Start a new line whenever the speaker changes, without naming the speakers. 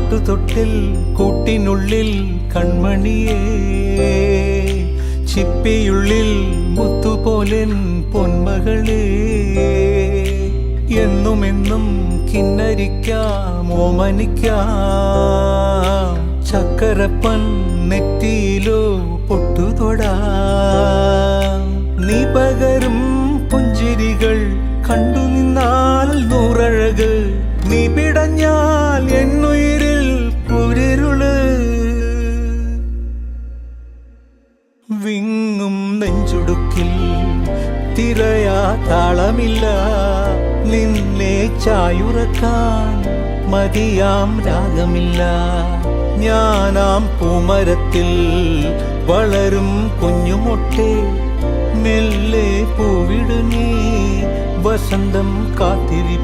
പാട്ടുതൊട്ടിൽ കൂട്ടിനുള്ളിൽ കൺമണിയേ, ചിപ്പിയുള്ളിൽ മുത്തുപോലെൻ പൊന്മകളേ. എന്നുമെന്നും കിന്നരിക്കാം ഓമനിക്കാം, ചക്കരപ്പൻ നെറ്റിയിലോ പൊട്ടുതൊടാം. നീ പകരും പുഞ്ചിരികൾ കണ്ടു നിന്നാൽ നൂറഴക്, നീ പിടഞ്ഞാൽ എന്നുയിരിൽ കുരിരുള്. വിങ്ങും നെഞ്ചുടുക്കിൽ തിരയാ താളമില്ല, നിന്നെ ചായുറക്കാൻ മതിയാം രാഗമില്ല. ഞാനാം പൂമരത്തിൽ വളരും കുഞ്ഞുമൊട്ടെ, മെല്ലെ പൂവിടു നീ വസന്തം കാത്തിരി.